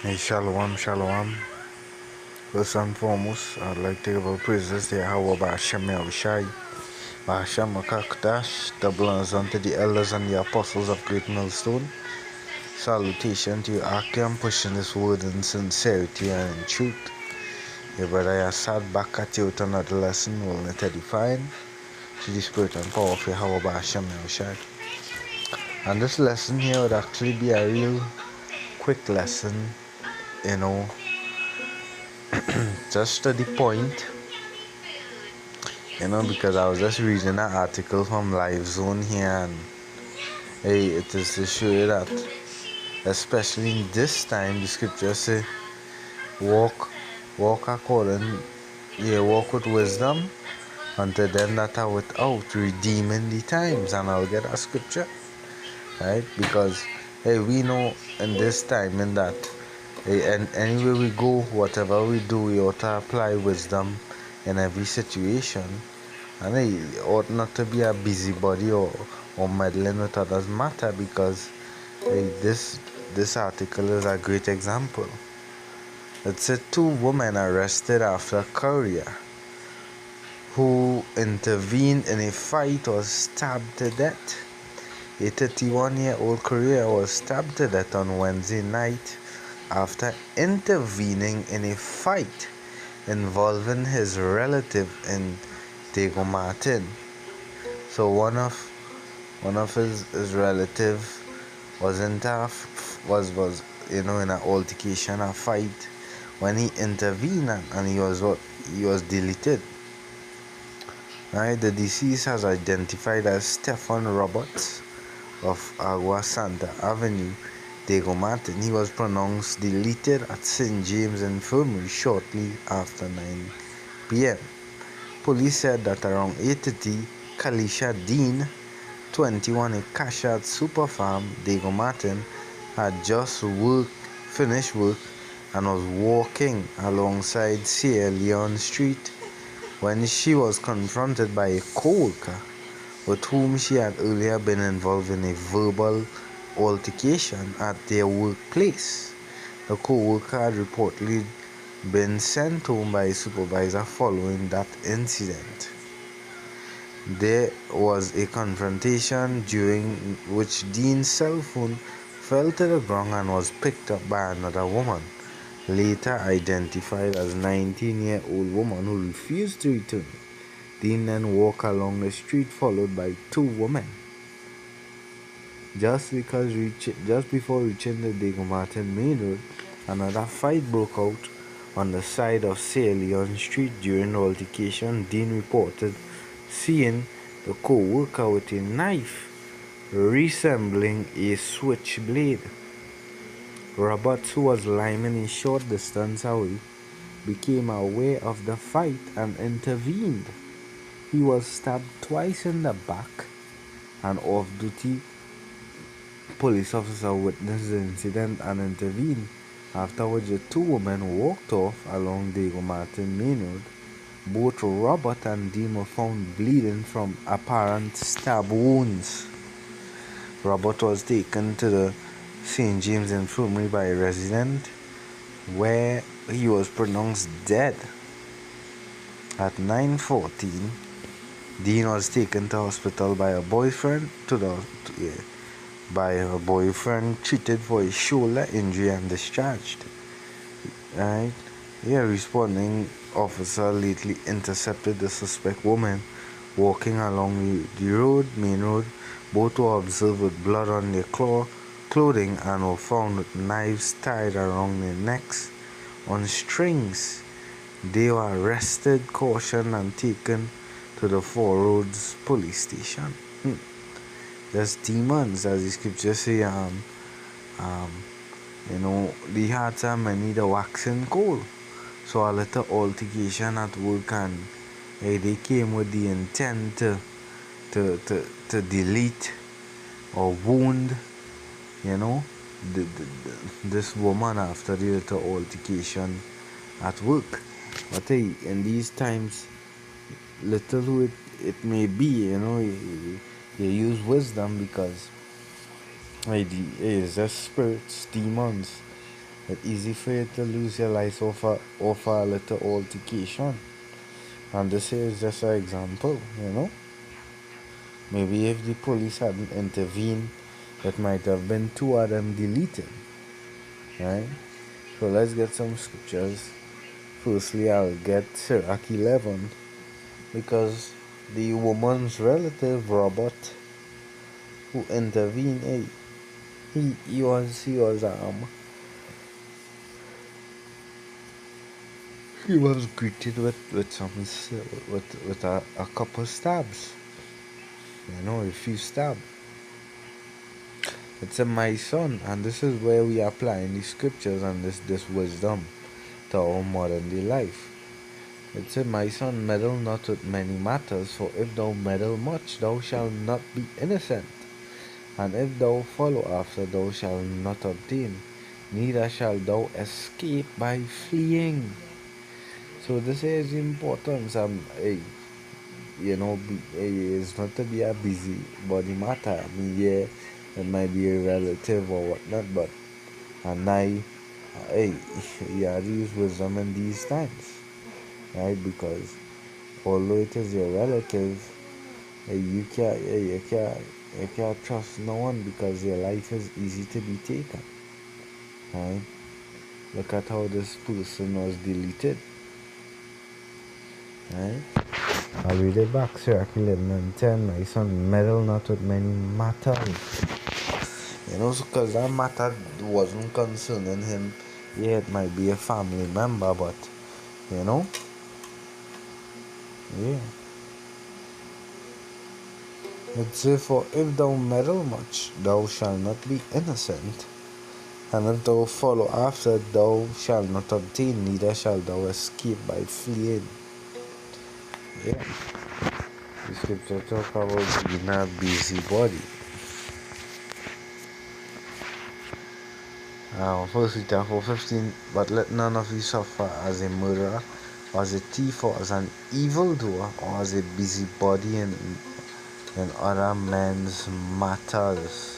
Hey, shalom, shalom. First and foremost, I'd like to give our praises to Yahweh Ba'ashem Yahushai, Ba'ashem Makakdash, double honors unto the elders and the apostles of Great Millstone. Salutation to you, Akim, pushing this word in sincerity and in truth. Your brother, I sat back at you with another lesson, will not edifying to the spirit and power of Yahweh Ba'ashem Yahushai. And this lesson here would actually be a real quick lesson, you know, just to the point. Because I was just reading an article from Live Zone here, and hey, it is to show you that, especially in this time, the scriptures say, walk according, walk with wisdom unto them that are without, redeeming the times. And I'll get a scripture, right? Because, hey, we know in this time, in that, hey, and anywhere we go, whatever we do, we ought to apply wisdom in every situation. And it ought not to be a busybody or meddling with others' matter, because this article is a great example. It said 2 women arrested after a courier who intervened in a fight was stabbed to death. A 31-year-old courier was stabbed to death on Wednesday night after intervening in a fight involving his relative in Diego Martin. So one of his relative was in in an altercation, a fight, when he intervened, and he was deleted. Right, the deceased has identified as Stephen Roberts of Agua Santa Avenue, Diego Martin. He was pronounced deleted at St. James Infirmary shortly after 9 p.m. Police said that around 8:30, Kalisha Dean, 21, a cashier at Super Farm, Diego Martin, had just finished work and was walking alongside Sierra Leone Street when she was confronted by a co-worker with whom she had earlier been involved in a verbal altercation at their workplace. The co-worker had reportedly been sent home by a supervisor following that incident. There was a confrontation during which Dean's cell phone fell to the ground and was picked up by another woman, later identified as 19-year-old woman who refused to return. Dean then walked along the street followed by 2 women. Just before reaching the Diego Martin main road, another fight broke out on the side of Sierra Leone Street. During the altercation, Dean reported seeing the co-worker with a knife resembling a switchblade. Roberts, who was lying a short distance away, became aware of the fight and intervened. He was stabbed twice in the back. An off-duty police officer witnessed the incident and intervened, after which the 2 women walked off along Diego Martin Main Road. Both Robert and Dean were found bleeding from apparent stab wounds. Robert was taken to the St. James Infirmary by a resident, where he was pronounced dead. At 9:14, Dean was taken to hospital by her boyfriend treated for a shoulder injury and discharged. Right? A responding officer lately intercepted the suspect woman walking along the main road. Both were observed with blood on their clothing and were found with knives tied around their necks on strings. They were arrested, cautioned, and taken to the Four Roads police station. Just demons, as the scriptures say. The hearts are many, the waxing cold. So a little altercation at work, and they came with the intent to delete or wound, this woman after the little altercation at work. But hey, in these times, little who it may be, you use wisdom, because it's just spirits, demons, It's easy for you to lose your life over a little altercation. And this is just an example, you know. Maybe if the police hadn't intervened, it might have been two of them deleted. Right? So let's get some scriptures. Firstly, I'll get Sirach 11 because the woman's relative Robert, who intervened, he was greeted with some with a couple stabs. You know, a few stabs. It's a my son, and this is where we apply in the scriptures and this wisdom to our modern day life. It said, my son, meddle not with many matters, for if thou meddle much, thou shalt not be innocent. And if thou follow after, thou shalt not obtain, neither shalt thou escape by fleeing. So this is the importance. It's not to be a busy body matter. I mean, yeah, it might be a relative or whatnot, but and hey, you have to use wisdom in these times, right? Because although it is your relative, you can't trust no one because your life is easy to be taken, right? Look at how this person was deleted, right? I'll read it back, Sirach 11 and 10. My son, meddle not with many matters. You know, because that matter wasn't concerning him. Yeah, it might be a family member, but, you know, yeah. It says, for if thou meddle much, thou shalt not be innocent. And if thou follow after, thou shalt not obtain, neither shalt thou escape by fleeing. Yeah. The scripture talk about being a busybody. First Peter 4:15, but let none of you suffer as a murderer, or as a thief, or as an evildoer, or as a busybody in other men's matters.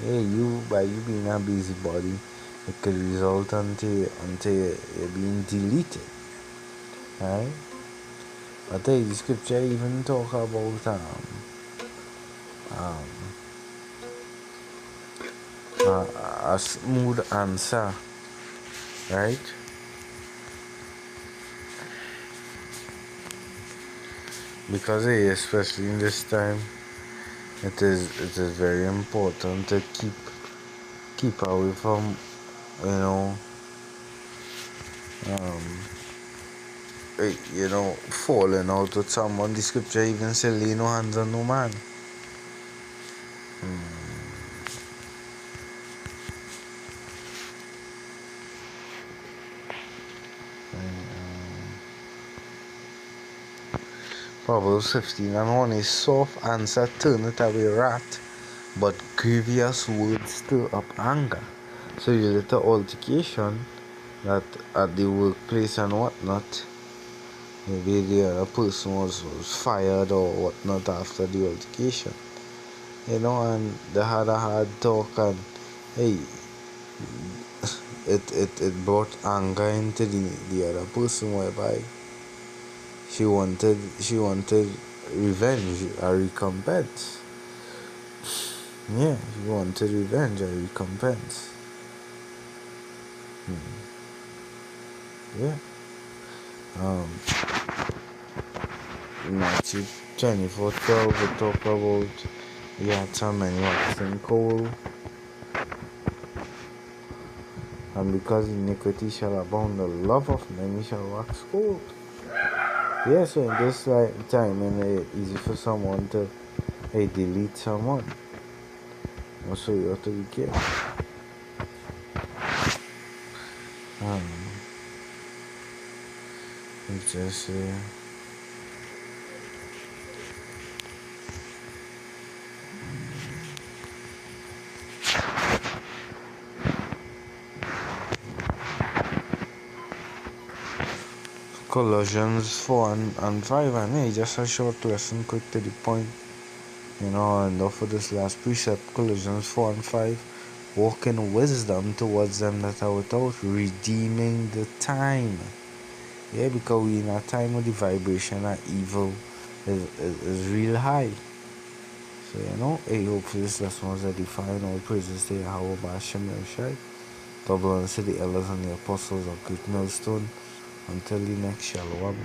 Hey, by you being a busybody, it could result until you're being deleted. Right? I tell you, the scripture even talk about a smooth answer, right? Because especially in this time, it is very important to keep away from, falling out with someone. The scripture even says, lay no hands on no man. Proverbs 15:1, a soft answer turneth away wrath, but grievous words stir up anger. So you little altercation that at the workplace and whatnot, maybe the other person was fired or whatnot after the altercation, and they had a hard talk, and hey, it brought anger into the other person, whereby she wanted revenge, a recompense. Yeah, she wanted revenge, a recompense. Yeah. Matthew 24:12, we talk about you had so many waxing cold, and because iniquity shall abound, the love of many shall wax cold. Yeah, so in this time, it's easy for someone to delete someone. Also, you have to be careful. It's just Colossians 4 and 5, and just a short lesson, quick to the point, and for this last precept, Colossians 4 and 5. walk in wisdom towards them that are without, redeeming the time. Yeah, because we in a time of the vibration of evil is real high. So I hope this lesson was edifying. All praises to Yahweh Ba'ashem Yahushai. Double honor to the elders and the apostles of Great Millstone. Until the next Shalom.